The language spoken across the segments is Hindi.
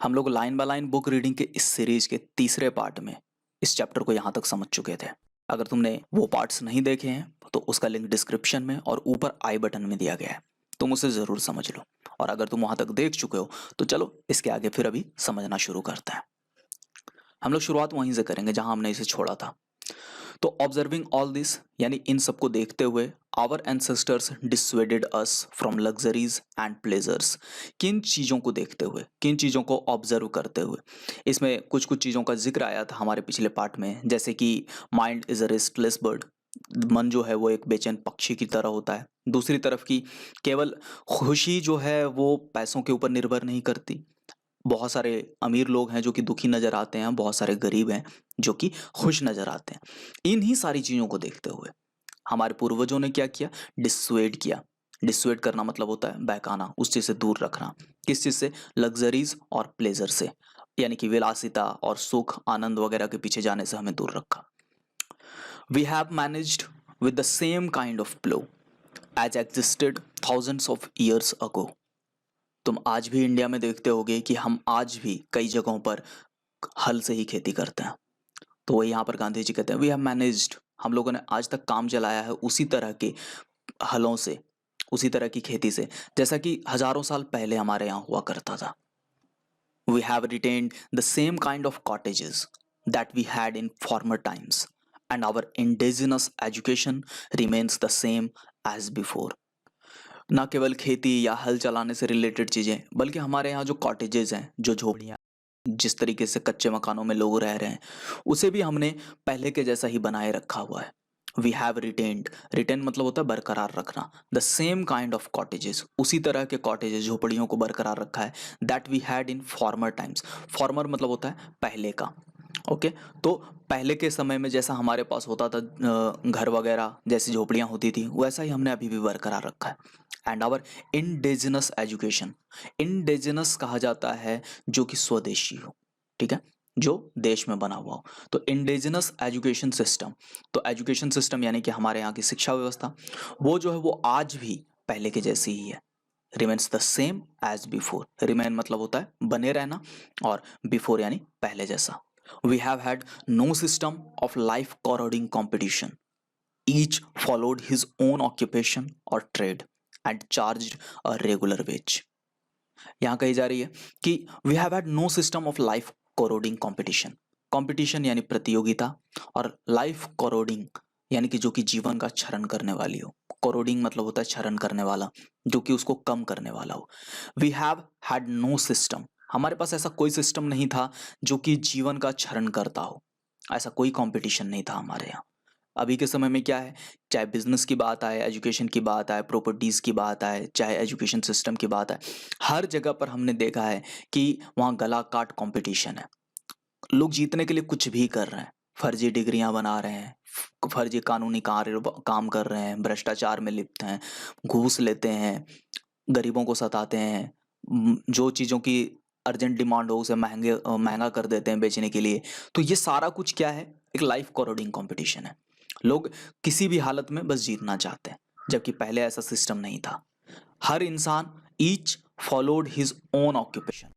हम लोग line by line book reading के इस सीरीज के तीसरे पार्ट में इस चैप्टर को यहाँ तक समझ चुके थे। अगर तुमने वो पार्ट्स नहीं देखे हैं तो उसका लिंक डिस्क्रिप्शन में और ऊपर आई बटन में दिया गया है, तुम उसे ज़रूर समझ लो। और अगर तुम वहाँ तक देख चुके हो तो चलो इसके आगे फिर अभी समझना शुरू करते हैं। हम लोग शुरुआत वहीं से करेंगे जहाँ हमने इसे छोड़ा था। तो ऑब्जर्विंग ऑल दिस यानी इन सबको देखते हुए our ancestors dissuaded us from luxuries and pleasures. किन चीज़ों को देखते हुए, किन चीज़ों को ऑब्जर्व करते हुए, इसमें कुछ कुछ चीज़ों का जिक्र आया था हमारे पिछले पार्ट में, जैसे कि mind is a restless bird, मन जो है वो एक बेचैन पक्षी की तरह होता है। दूसरी तरफ की केवल खुशी जो है वो पैसों के ऊपर निर्भर नहीं करती। बहुत सारे अमीर लोग हैं जो कि दुखी नजर आते हैं, बहुत सारे गरीब हैं जो कि खुश नजर आते हैं। इन्हीं सारी चीजों को देखते हुए हमारे पूर्वजों ने क्या किया, डिसवेड किया। डिसवेड करना मतलब होता है बहकाना, उस चीज से दूर रखना। किस चीज से? लग्जरीज और प्लेजर से, यानी कि विलासिता और सुख आनंद वगैरह के पीछे जाने से हमें दूर रखा। We have managed with the same kind of plough as existed thousands of years ago. तुम आज भी इंडिया में देखते होगे कि हम आज भी कई जगहों पर हल से ही खेती करते हैं। तो वही यहाँ पर गांधी जी कहते हैं वी हैव मैनेज्ड, हम लोगों ने आज तक काम चलाया है उसी तरह के हलों से, उसी तरह की खेती से जैसा कि हजारों साल पहले हमारे यहाँ हुआ करता था। We have retained the same kind of cottages that we had in former times and our indigenous education remains the same as before. ना केवल खेती या हल चलाने से रिलेटेड चीज़ें, बल्कि हमारे यहाँ जो कॉटेजेस हैं, जो झोपड़ियाँ, जिस तरीके से कच्चे मकानों में लोग रह रहे हैं, उसे भी हमने पहले के जैसा ही बनाए रखा हुआ है। वी हैव रिटेन्ड, रिटेन मतलब होता है बरकरार रखना, the same kind of cottages, उसी तरह के कॉटेजेस, झोपड़ियों को बरकरार रखा है, that we had in former times. Former मतलब होता है पहले का। ओके, तो पहले के समय में जैसा हमारे पास होता था घर वगैरह, जैसी झोपड़ियाँ होती थी, वैसा ही हमने अभी भी बरकरार रखा है। And our indigenous education, indigenous कहा जाता है जो कि स्वदेशी हो, ठीक है, जो देश में बना हुआ हो। तो इंडिजिनस एजुकेशन सिस्टम, तो एजुकेशन सिस्टम यानी कि हमारे यहाँ की शिक्षा व्यवस्था, वो जो है वो आज भी पहले के जैसी ही है। Remains the same as before, remain मतलब होता है बने रहना, और बिफोर यानी पहले जैसा। We have had no system of life according competition, each followed his own occupation और trade and charged a regular wage. यहाँ कही जा रही है कि we have had no system of life according competition. Competition यानी प्रतियोगिता, और लाइफ कोरोडिंग यानी कि जो कि जीवन का क्षरण करने वाली हो। कोरोडिंग मतलब होता है क्षरण करने वाला, जो कि उसको कम करने वाला हो। We have had no system, हमारे पास ऐसा कोई सिस्टम नहीं था जो कि जीवन का क्षरण करता हो। ऐसा कोई कंपटीशन नहीं था हमारे यहाँ। अभी के समय में क्या है, चाहे बिजनेस की बात आए, एजुकेशन की बात आए, प्रॉपर्टीज़ की बात आए, चाहे एजुकेशन सिस्टम की बात आए, हर जगह पर हमने देखा है कि वहाँ गला काट कंपटीशन है। लोग जीतने के लिए कुछ भी कर रहे हैं, फर्जी डिग्रियां बना रहे हैं, फर्जी कानूनी कार्य काम कर रहे हैं, भ्रष्टाचार में लिप्त हैं, घूस लेते हैं, गरीबों को सताते हैं, जो चीज़ों की अर्जेंट डिमांड हो उसे महंगा कर देते हैं बेचने के लिए। तो ये सारा कुछ क्या है, एक लाइफ कोरोडिंग कंपटीशन है। लोग किसी भी हालत में बस जीतना चाहते हैं, जबकि पहले ऐसा सिस्टम नहीं था। हर इंसान each followed his own occupation,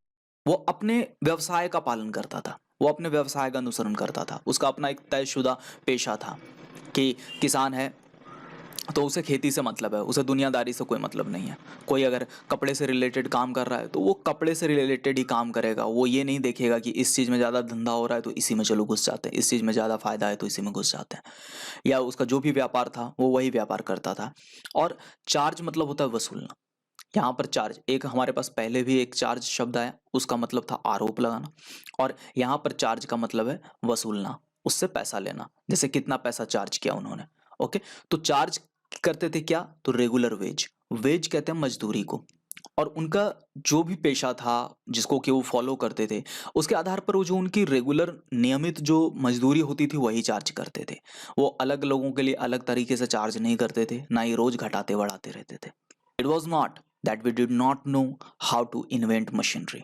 वो अपने व्यवसाय का पालन करता था, वो अपने व्यवसाय का अनुसरण करता था, उसका अपना एक तयशुदा पेशा था। कि किसान है तो उसे खेती से मतलब है, उसे दुनियादारी से कोई मतलब नहीं है। कोई अगर कपड़े से रिलेटेड काम कर रहा है तो वो कपड़े से रिलेटेड ही काम करेगा, वो ये नहीं देखेगा कि इस चीज़ में ज़्यादा धंधा हो रहा है तो इसी में चलो घुस जाते हैं, इस चीज़ में ज़्यादा फायदा है तो इसी में घुस जाते हैं। या उसका जो भी व्यापार था वो वही व्यापार करता था। और चार्ज मतलब होता है वसूलना। यहाँ पर चार्ज, एक हमारे पास पहले भी एक चार्ज शब्द आया, उसका मतलब था आरोप लगाना, और यहाँ पर चार्ज का मतलब है वसूलना, उससे पैसा लेना। जैसे कितना पैसा चार्ज किया उन्होंने। ओके, तो चार्ज करते थे क्या, तो रेगुलर वेज, वेज कहते हैं मजदूरी को, और उनका जो भी पेशा था जिसको कि वो फॉलो करते थे, उसके आधार पर वो जो उनकी रेगुलर नियमित जो मजदूरी होती थी वही चार्ज करते थे। वो अलग लोगों के लिए अलग तरीके से चार्ज नहीं करते थे, ना ही रोज घटाते बढ़ाते रहते थे। It was not that we did not know how to invent machinery,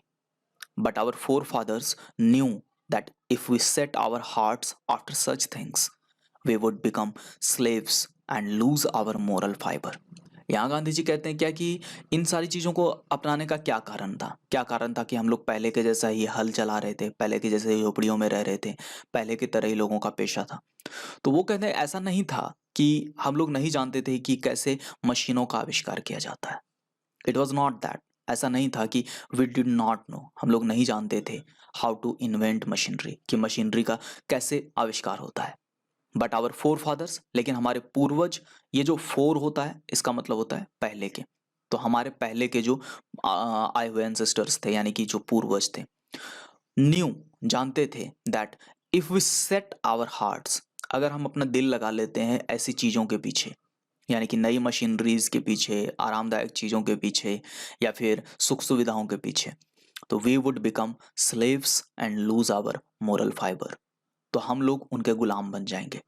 but our forefathers knew that if we set our hearts after such things, we would become slaves and lose our moral fiber. यहाँ गांधी जी कहते हैं क्या कि इन सारी चीज़ों को अपनाने का क्या कारण था? क्या कारण था कि हम लोग पहले के जैसा ही हल चला रहे थे, पहले के जैसे ही झोपड़ियों में रह रहे थे, पहले की तरह ही लोगों का पेशा था। तो वो कहते हैं ऐसा नहीं था कि हम लोग नहीं जानते थे कि कैसे मशीनों का आविष्कार किया जाता है। It was not that. ऐसा नहीं था कि वी डिड नॉट नो, हम लोग नहीं जानते थे हाउ टू इन्वेंट मशीनरी, कि मशीनरी का कैसे आविष्कार होता है। बट आवर फोर फादर्स, लेकिन हमारे पूर्वज, ये जो फोर होता है इसका मतलब होता है पहले के, तो हमारे पहले के जो आए हुए एंसेस्टर्स थे, यानी कि जो पूर्वज थे, न्यू, जानते थे that if we set our hearts, अगर हम अपना दिल लगा लेते हैं ऐसी चीज़ों के पीछे, यानी कि नई मशीनरीज के पीछे, आरामदायक चीज़ों के पीछे, या फिर सुख सुविधाओं के पीछे, तो we would become slaves and lose our moral fibre, तो हम लोग उनके गुलाम बन जाएंगे।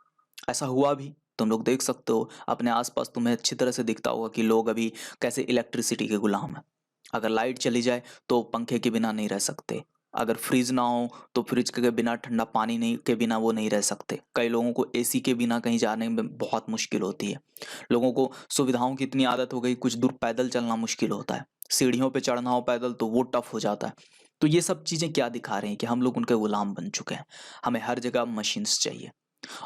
ऐसा हुआ भी, तुम लोग देख सकते हो अपने आसपास, तुम्हें अच्छी तरह से दिखता होगा कि लोग अभी कैसे इलेक्ट्रिसिटी के गुलाम हैं। अगर लाइट चली जाए तो पंखे के बिना नहीं रह सकते, अगर फ्रिज ना हो तो फ्रिज के बिना, ठंडा पानी नहीं के बिना वो नहीं रह सकते। कई लोगों को एसी के बिना कहीं जाने में बहुत मुश्किल होती है। लोगों को सुविधाओं की इतनी आदत हो गई, कुछ दूर पैदल चलना मुश्किल होता है, सीढ़ियों पे चढ़ना हो पैदल तो वो टफ हो जाता है। तो ये सब चीज़ें क्या दिखा रहे हैं कि हम लोग उनके गुलाम बन चुके हैं, हमें हर जगह मशीन्स चाहिए।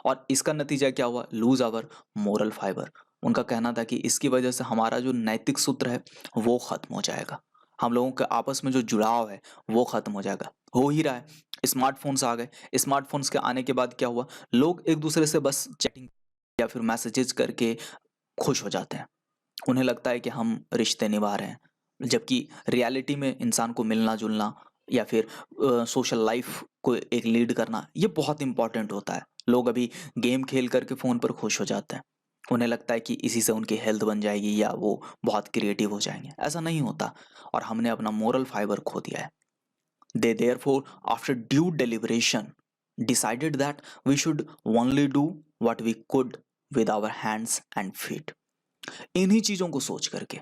और इसका नतीजा क्या हुआ? Lose our moral fibre. उनका कहना था कि इसकी वजह से हमारा जो नैतिक सूत्र है वो खत्म हो जाएगा, हम लोगों के आपस में जो जुड़ाव है वो खत्म हो जाएगा। हो ही रहा है, स्मार्टफोन्स आ गए, स्मार्टफोन्स के आने के बाद क्या हुआ, लोग एक दूसरे से बस चैटिंग या फिर मैसेजेस करके खुश हो जाते हैं। उन्हें लगता है कि हम रिश्ते निभा रहे हैं, जबकि रियलिटी में इंसान को मिलना जुलना या फिर सोशल लाइफ को एक लीड करना ये बहुत इंपॉर्टेंट होता है। लोग अभी गेम खेल करके फ़ोन पर खुश हो जाते हैं, उन्हें लगता है कि इसी से उनकी हेल्थ बन जाएगी या वो बहुत क्रिएटिव हो जाएंगे। ऐसा नहीं होता, और हमने अपना मोरल फाइबर खो दिया है। They therefore after due deliberation decided that we should only do what we could with our hands and feet. इन्हीं चीज़ों को सोच करके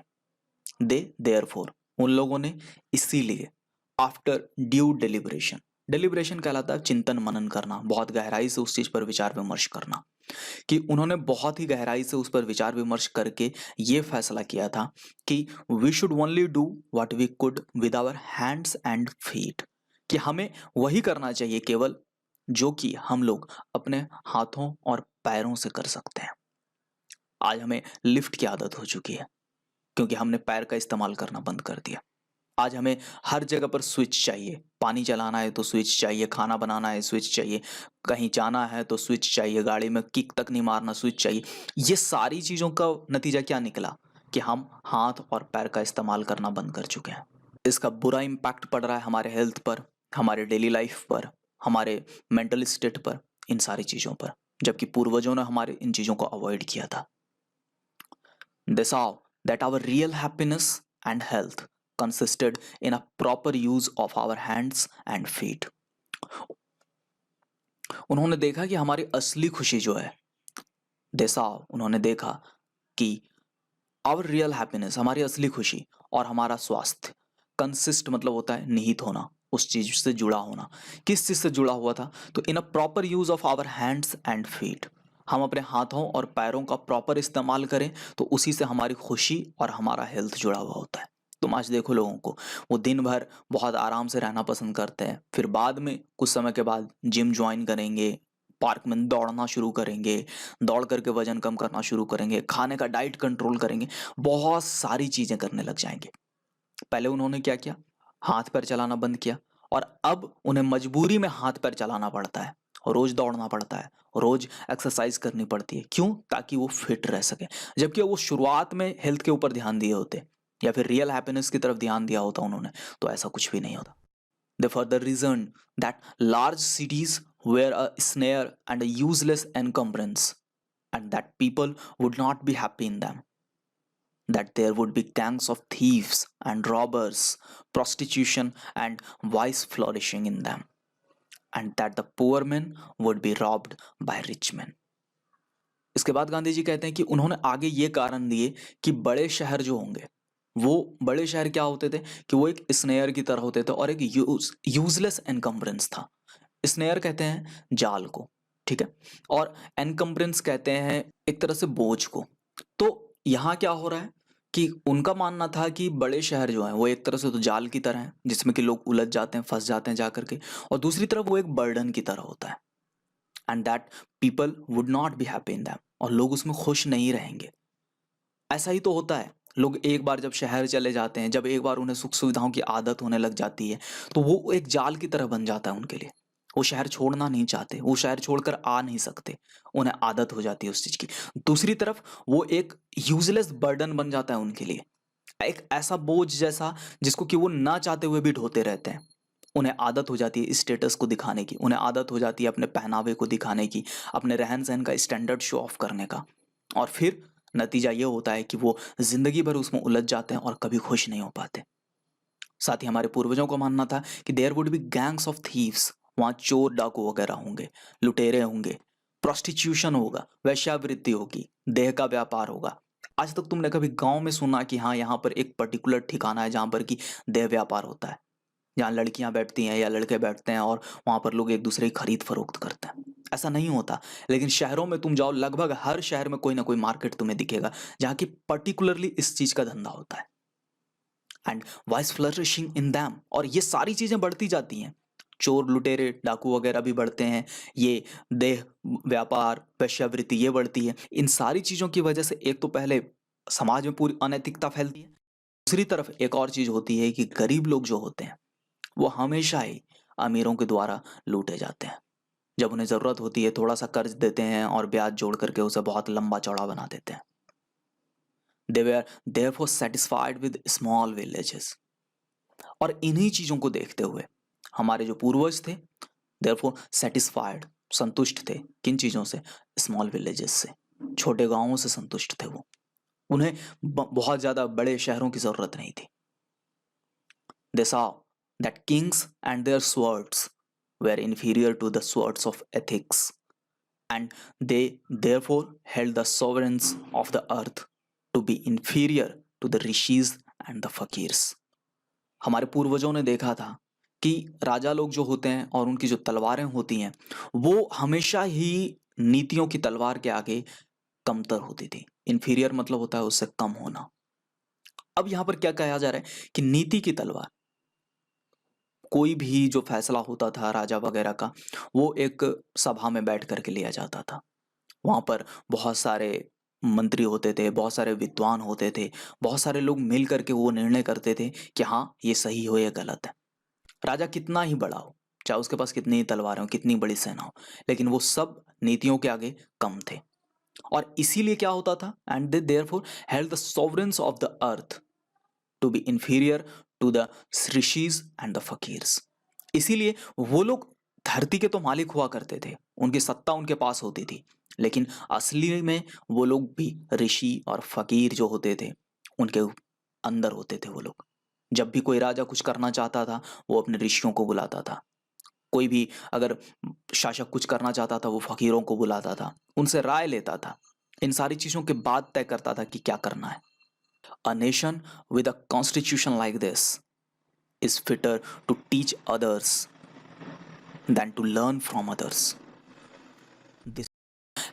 दे देयरफॉर, उन लोगों ने इसीलिए, आफ्टर ड्यू डेलिब्रेशन, डेलिब्रेशन कहलाता है चिंतन मनन करना, बहुत गहराई से उस चीज पर विचार विमर्श करना, कि उन्होंने बहुत ही गहराई से उस पर विचार विमर्श करके ये फैसला किया था कि we should only do what we could with our hands and feet, कि हमें वही करना चाहिए केवल जो कि हम लोग अपने हाथों और पैरों से कर सकते हैं। आज हमें लिफ्ट की आदत हो चुकी है क्योंकि हमने पैर का इस्तेमाल करना बंद कर दिया। आज हमें हर जगह पर स्विच चाहिए, पानी चलाना है तो स्विच चाहिए, खाना बनाना है स्विच चाहिए, कहीं जाना है तो स्विच चाहिए, गाड़ी में किक तक नहीं मारना स्विच चाहिए। ये सारी चीज़ों का नतीजा क्या निकला कि हम हाथ और पैर का इस्तेमाल करना बंद कर चुके हैं। इसका बुरा इम्पैक्ट पड़ रहा है हमारे हेल्थ पर, हमारे डेली लाइफ पर, हमारे मेंटल स्टेट पर, इन सारी चीज़ों पर, जबकि पूर्वजों ने हमारे इन चीज़ों को अवॉइड किया था। They saw that our real happiness and health consisted in a proper use of our hands and feet. उन्होंने देखा कि हमारी असली खुशी जो है, they saw, उन्होंने देखा कि our real happiness, हमारी असली खुशी, और हमारा स्वास्थ्य, consist मतलब होता है निहित होना, उस चीज से जुड़ा होना। किस चीज से जुड़ा हुआ था? तो in a proper use of our hands and feet, हम अपने हाथों और पैरों का प्रॉपर इस्तेमाल करें तो उसी से हमारी खुशी और हमारा हेल्थ जुड़ा हुआ होता है। तुम आज देखो लोगों को, वो दिन भर बहुत आराम से रहना पसंद करते हैं, फिर बाद में कुछ समय के बाद जिम ज्वाइन करेंगे, पार्क में दौड़ना शुरू करेंगे, दौड़ करके वजन कम करना शुरू करेंगे, खाने का डाइट कंट्रोल करेंगे, बहुत सारी चीजें करने लग जाएंगे। पहले उन्होंने क्या किया? हाथ पैर चलाना बंद किया, और अब उन्हें मजबूरी में हाथ पैर चलाना पड़ता है, रोज दौड़ना पड़ता है, रोज एक्सरसाइज करनी पड़ती है। क्यों? ताकि वो फिट रह सके। जबकि वो शुरुआत में हेल्थ के ऊपर ध्यान दिए होते या फिर रियल हैप्पीनेस की तरफ ध्यान दिया होता उन्होंने, तो ऐसा कुछ भी नहीं होता। They further reasoned that large cities were a snare and a useless encumbrance, and that people would not be happy in them, that there would be gangs of thieves and robbers, prostitution and vice flourishing in them, and that the poor men would be robbed by rich men. इसके बाद गांधी जी कहते हैं कि उन्होंने आगे ये कारण दिए कि बड़े शहर जो होंगे, वो बड़े शहर क्या होते थे कि वो एक स्नेयर की तरह होते थे और एक यूजलेस एनकम्बरेंस था। स्नेयर कहते हैं जाल को, ठीक है, और एनकम्बरेंस कहते हैं एक तरह से बोझ को। तो यहाँ क्या हो रहा है कि उनका मानना था कि बड़े शहर जो हैं वो एक तरह से तो जाल की तरह हैं जिसमें कि लोग उलझ जाते हैं, फंस जाते हैं जा करके, और दूसरी तरफ वो एक बर्डन की तरह होता है, and that people would not be happy in them, और लोग उसमें खुश नहीं रहेंगे। ऐसा ही तो होता है, लोग एक बार जब शहर चले जाते हैं, जब एक बार उन्हें सुख सुविधाओं की आदत होने लग जाती है, तो वो एक जाल की तरह बन जाता है उनके लिए। वो शहर छोड़ना नहीं चाहते, वो शहर छोड़कर आ नहीं सकते, उन्हें आदत हो जाती है उस चीज की। दूसरी तरफ वो एक यूजलेस बर्डन बन जाता है उनके लिए, एक ऐसा बोझ जैसा जिसको कि वो ना चाहते हुए भी ढोते रहते हैं। उन्हें आदत हो जाती है स्टेटस को दिखाने की, उन्हें आदत हो जाती है अपने पहनावे को दिखाने की, अपने रहन सहन का स्टैंडर्ड शो ऑफ करने का, और फिर नतीजा ये होता है कि वो जिंदगी भर उसमें उलझ जाते हैं और कभी खुश नहीं हो पाते। साथ ही हमारे पूर्वजों का मानना था कि there would be gangs of thieves, वहाँ चोर डाकू वगैरह होंगे, लुटेरे होंगे, प्रोस्टिट्यूशन होगा, वैश्यावृत्ति होगी, देह का व्यापार होगा। आज तक तुमने कभी गांव में सुना कि हाँ यहाँ पर एक पर्टिकुलर ठिकाना है जहाँ पर कि देह व्यापार होता है, जहाँ लड़कियां बैठती हैं या लड़के बैठते हैं और वहां पर लोग एक दूसरे की खरीद फरोख्त करते हैं? ऐसा नहीं होता। लेकिन शहरों में तुम जाओ, लगभग हर शहर में कोई ना कोई मार्केट तुम्हें दिखेगा जहाँ की पर्टिकुलरली इस चीज का धंधा होता है, and vice flourishing in them, और ये सारी चीजें बढ़ती जाती हैं। चोर लुटेरे डाकू वगैरह भी बढ़ते हैं, ये देह व्यापार वेश्यावृत्ति ये बढ़ती है। इन सारी चीजों की वजह से एक तो पहले समाज में पूरी अनैतिकता फैलती है, दूसरी तरफ एक और चीज होती है कि गरीब लोग जो होते हैं वो हमेशा ही अमीरों के द्वारा लूटे जाते हैं। जब उन्हें जरूरत होती है थोड़ा सा कर्ज देते हैं और ब्याज जोड़ करके उसे बहुत लंबा चौड़ा बना देते हैं। They were therefore satisfied with small villages, और इन्हीं चीजों को देखते हुए हमारे जो पूर्वज थे देयरफॉर सेटिस्फाइड, संतुष्ट थे किन चीजों से? स्मॉल विलेजेस से, छोटे गांवों से संतुष्ट थे वो। उन्हें बहुत ज्यादा बड़े शहरों की जरूरत नहीं थी। They saw that kings and their swords were inferior to the swords of ethics, and they therefore held the sovereigns of the earth to be inferior to the rishis and the fakirs. हमारे पूर्वजों ने देखा था कि राजा लोग जो होते हैं और उनकी जो तलवारें होती हैं वो हमेशा ही नीतियों की तलवार के आगे कमतर होती थी। इंफीरियर मतलब होता है उससे कम होना। अब यहां पर क्या कहा जा रहा है कि नीति की तलवार, कोई भी जो फैसला होता था राजा वगैरह का वो एक सभा में बैठ करके लिया जाता था। वहां पर बहुत सारे मंत्री होते थे, बहुत सारे विद्वान होते थे, बहुत सारे लोग मिल करके वो निर्णय करते थे कि हाँ ये सही हो या गलत है। राजा कितना ही बड़ा हो, चाहे उसके पास कितनी ही तलवारें हो, कितनी बड़ी सेना हो, लेकिन वो सब नीतियों के आगे कम थे। और इसीलिए क्या होता था, and they therefore held the sovereigns of the earth to be inferior to the rishis and the fakirs. इसीलिए वो लोग धरती के तो मालिक हुआ करते थे, उनकी सत्ता उनके पास होती थी, लेकिन असली में वो लोग भी ऋषि और फकीर जो होते थे उनके अंदर होते थे वो लोग। जब भी कोई राजा कुछ करना चाहता था वो अपने ऋषियों को बुलाता था, कोई भी अगर शासक कुछ करना चाहता था वो फकीरों को बुलाता था, उनसे राय लेता था, इन सारी चीजों के बाद तय करता था कि क्या करना है। A nation with a constitution like this is fitter to teach others than to learn from others. This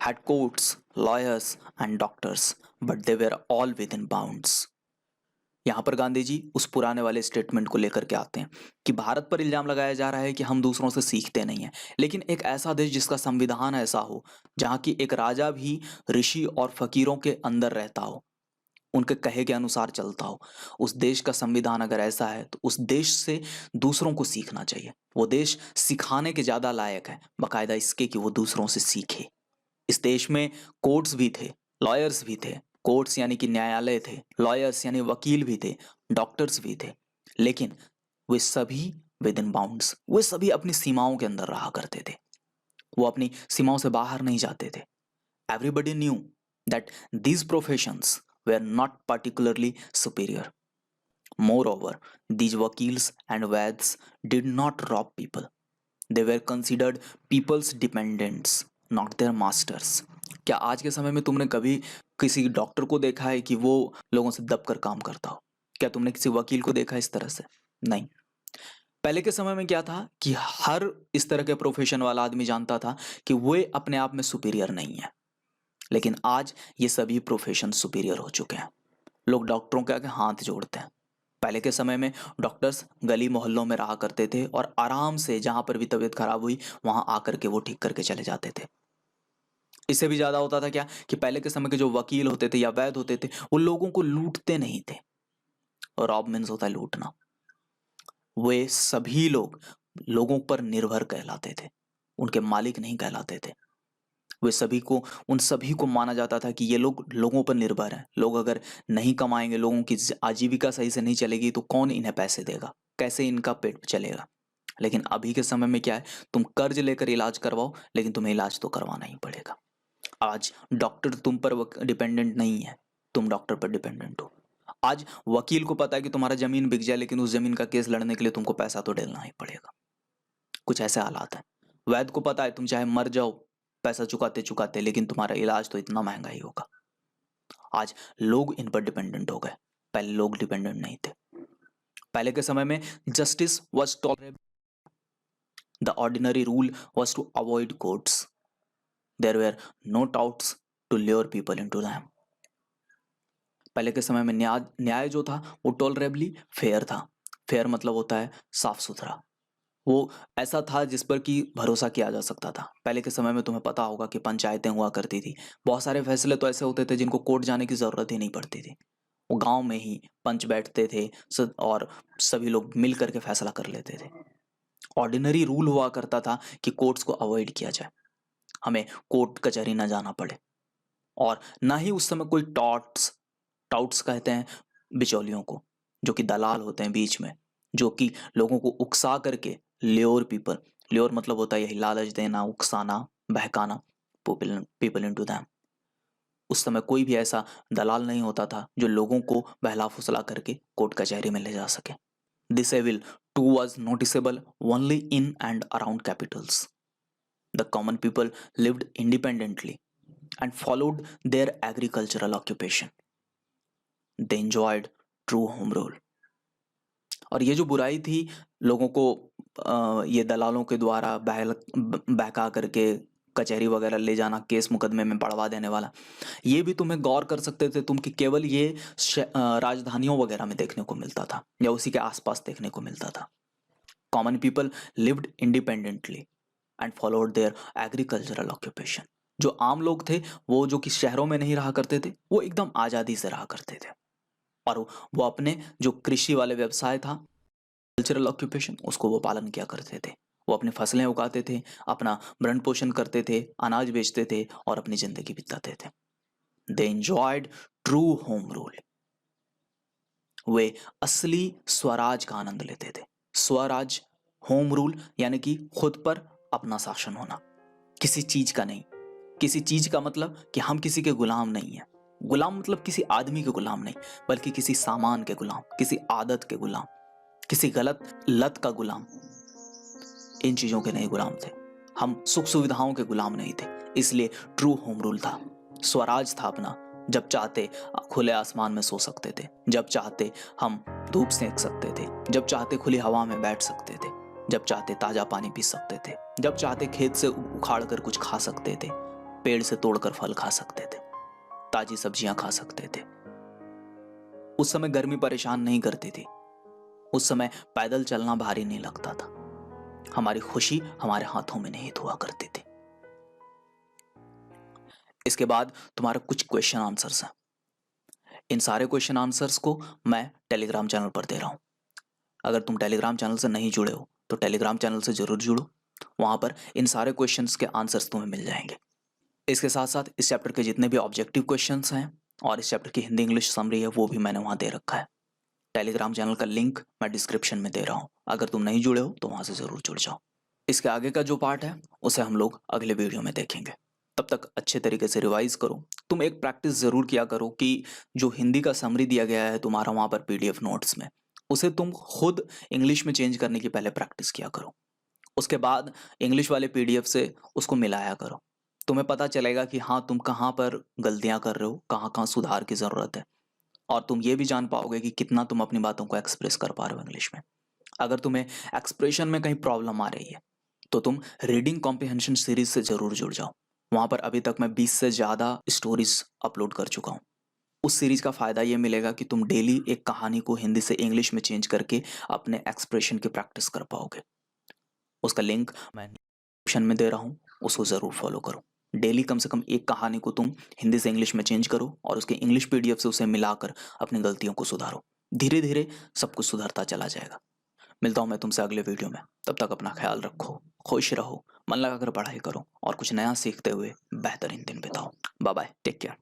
had courts, lawyers, and doctors, but they were all within bounds. यहाँ पर गांधी जी उस पुराने वाले स्टेटमेंट को लेकर के आते हैं कि भारत पर इल्जाम लगाया जा रहा है कि हम दूसरों से सीखते नहीं हैं, लेकिन एक ऐसा देश जिसका संविधान ऐसा हो, जहाँ की एक राजा भी ऋषि और फकीरों के अंदर रहता हो, उनके कहे के अनुसार चलता हो, उस देश का संविधान अगर ऐसा है तो उस देश से दूसरों को सीखना चाहिए। वो देश सिखाने के ज्यादा लायक है बाकायदा इसके कि वो दूसरों से सीखे। इस देश में कोर्ट्स भी थे, लॉयर्स भी थे, कोर्ट्स यानी कि न्यायालय थे, लॉयर्स यानी वकील भी थे, डॉक्टर्स भी थे, लेकिन वे सभी विद इन बाउंड्स, वे सभी अपनी सीमाओं के अंदर रहा करते थे, वो अपनी सीमाओं से बाहर नहीं जाते थे। Everybody knew that these professions were not particularly superior. Moreover, these wakils and vaids did not rob people. They were considered people's dependents, not their masters. क्या आज के समय में तुमने कभी किसी डॉक्टर को देखा है कि वो लोगों से दबकर काम करता हो? क्या तुमने किसी वकील को देखा इस तरह से? नहीं। पहले के समय में क्या था कि हर इस तरह के प्रोफेशन वाला आदमी जानता था कि वे अपने आप में सुपीरियर नहीं है, लेकिन आज ये सभी प्रोफेशन सुपीरियर हो चुके हैं। लोग डॉक्टरों के आगे हाथ जोड़ते हैं। पहले के समय में डॉक्टर्स गली मोहल्लों में रहा करते थे और आराम से जहां पर भी तबीयत खराब हुई वहां आकर के वो ठीक करके चले जाते थे। इससे भी ज्यादा होता था क्या कि पहले के समय के जो वकील होते थे या वैद्य होते थे वो लोगों को लूटते नहीं थे। और रॉब मीन्स होता है लूटना। वे सभी लोग लोगों पर निर्भर कहलाते थे, उनके मालिक नहीं कहलाते थे। वे सभी को उन सभी को माना जाता था कि ये लोग लोगों पर निर्भर हैं। लोग अगर नहीं कमाएंगे, लोगों की आजीविका सही से नहीं चलेगी तो कौन इन्हें पैसे देगा, कैसे इनका पेट चलेगा। लेकिन अभी के समय में क्या है, तुम कर्ज लेकर इलाज करवाओ लेकिन तुम्हें इलाज तो करवाना ही पड़ेगा। आज डॉक्टर तुम पर डिपेंडेंट नहीं है, तुम डॉक्टर पर डिपेंडेंट हो। आज वकील को पता है कि तुम्हारा जमीन बिक जाए लेकिन उस जमीन का केस लड़ने के लिए तुमको पैसा तो डालना ही पड़ेगा। कुछ ऐसे हालात हैं। वैद्य को पता है तुम चाहे मर जाओ पैसा चुकाते चुकाते, लेकिन तुम्हारा इलाज तो इतना महंगा ही होगा। आज लोग इन पर डिपेंडेंट हो गए, पहले लोग डिपेंडेंट नहीं थे। पहले के समय में justice was tolerable, the ordinary rule was to avoid courts, there were no touts to lure people into them. पहले के समय में न्याय जो था वो टॉलरेबली फेयर था। फेयर मतलब होता है साफ सुथरा। वो ऐसा था जिस पर कि भरोसा किया जा सकता था। पहले के समय में तुम्हें पता होगा कि पंचायतें हुआ करती थी, बहुत सारे फैसले तो ऐसे होते थे जिनको कोर्ट जाने की जरूरत ही नहीं पड़ती थी। वो गांव में ही पंच बैठते थे और सभी लोग मिल करके फैसला कर लेते थे। ऑर्डिनरी रूल हुआ करता था कि कोर्ट्स को अवॉइड किया जाए, हमें कोर्ट कचहरी ना जाना पड़े। और ना ही उस समय कोई टाउट्स कहते हैं बिचौलियों को, जो कि दलाल होते हैं बीच में, जो कि लोगों को उकसा करके ल्योर पीपल, ल्योर मतलब होता है यही लालच देना, उकसाना, बहकाना, पीपल इनटू दैम। उस समय कोई भी ऐसा दलाल नहीं होता था जो लोगों को बहला फुसला करके कोर्ट कचहरी में ले जा सके। This evil too was noticeable only in and around capitals. The common people lived independently and followed their agricultural occupation. They enjoyed true home rule. और ये जो बुराई थी लोगों को ये दलालों के द्वारा बहका करके कचहरी वगैरह ले जाना, केस मुकदमे में बढ़वा देने वाला, ये भी तुम्हें गौर कर सकते थे तुम कि केवल ये राजधानियों वगैरह में देखने को मिलता था या उसी के आसपास देखने को मिलता था। Common people lived independently and followed there agricultural occupation. जो आम लोग थे वो जो कि शहरों में नहीं रहा करते थे, वो एकदम आज़ादी से रहा करते थे और वो अपने जो कृषि वाले व्यवसाय था, कल्चरल ऑक्यूपेशन, उसको वो पालन किया करते थे। वो अपनी फसलें उगाते थे, अपना भरण पोषण करते थे, अनाज बेचते थे और अपनी जिंदगी बिताते थे। दे एंजॉयड ट्रू होम रूल। वे असली स्वराज का आनंद लेते थे। स्वराज, होम रूल यानी कि खुद पर अपना शासन होना, किसी चीज का नहीं। किसी चीज का मतलब कि हम किसी के गुलाम नहीं है। गुलाम मतलब किसी आदमी के गुलाम नहीं, बल्कि किसी सामान के गुलाम, किसी आदत के गुलाम, किसी गलत लत का गुलाम। इन चीजों के नहीं गुलाम थे हम, सुख सुविधाओं के गुलाम नहीं थे। इसलिए ट्रू होम रूल था, स्वराज था अपना। जब चाहते खुले आसमान में सो सकते थे, जब चाहते हम धूप सेंक सकते थे, जब चाहते खुली हवा में बैठ सकते थे, जब चाहते ताजा पानी पी सकते थे, जब चाहते खेत से उखाड़ कर कुछ खा सकते थे, पेड़ से तोड़कर फल खा सकते थे, ताजी सब्जियां खा सकते थे। उस समय गर्मी परेशान नहीं करती थी, उस समय पैदल चलना भारी नहीं लगता था, हमारी खुशी हमारे हाथों में निहित हुआ करती थी। इसके बाद तुम्हारा कुछ क्वेश्चन आंसर्स हैं। इन सारे क्वेश्चन आंसर्स को मैं टेलीग्राम चैनल पर दे रहा हूं। अगर तुम टेलीग्राम चैनल से नहीं जुड़े हो तो टेलीग्राम चैनल से जरूर जुड़ो, वहां पर इन सारे क्वेश्चंस के आंसर्स तुम्हें मिल जाएंगे। इसके साथ साथ इस चैप्टर के जितने भी ऑब्जेक्टिव क्वेश्चंस हैं और इस चैप्टर की हिंदी इंग्लिश समरी है वो भी मैंने वहां दे रखा है। टेलीग्राम चैनल का लिंक मैं डिस्क्रिप्शन में दे रहा हूँ, अगर तुम नहीं जुड़े हो तो वहां से जरूर जुड़ जाओ। इसके आगे का जो पार्ट है उसे हम लोग अगले वीडियो में देखेंगे। तब तक अच्छे तरीके से रिवाइज करो। तुम एक प्रैक्टिस जरूर किया करो कि जो हिंदी का समरी दिया गया है तुम्हारा वहां पर पीडीएफ नोट्स में, उसे तुम खुद इंग्लिश में चेंज करने की पहले प्रैक्टिस किया करो। उसके बाद इंग्लिश वाले पीडीएफ से उसको मिलाया करो। तुम्हें पता चलेगा कि हाँ तुम कहाँ पर गलतियां कर रहे हो, कहाँ कहाँ सुधार की जरूरत है, और तुम ये भी जान पाओगे कि कितना तुम अपनी बातों को एक्सप्रेस कर पा रहे हो इंग्लिश में। अगर तुम्हें एक्सप्रेशन में कहीं प्रॉब्लम आ रही है तो तुम रीडिंग कॉम्प्रिहेंशन सीरीज से जरूर जुड़ जाओ। वहां पर अभी तक मैं 20 से ज्यादा स्टोरीज अपलोड कर चुका हूँ। उस सीरीज का फ़ायदा ये मिलेगा कि तुम डेली एक कहानी को हिंदी से इंग्लिश में चेंज करके अपने एक्सप्रेशन की प्रैक्टिस कर पाओगे। उसका लिंक मैं डिस्क्रिप्शन में दे रहा हूँ, उसको ज़रूर फॉलो करो। डेली कम से कम एक कहानी को तुम हिंदी से इंग्लिश में चेंज करो और उसके इंग्लिश पीडीएफ से उसे मिलाकर अपनी गलतियों को सुधारो। धीरे धीरे सब कुछ सुधरता चला जाएगा। मिलता हूँ मैं तुमसे अगले वीडियो में। तब तक अपना ख्याल रखो, खुश रहो, मन लगाकर पढ़ाई करो और कुछ नया सीखते हुए बेहतरीन दिन बिताओ। Bye bye, take care.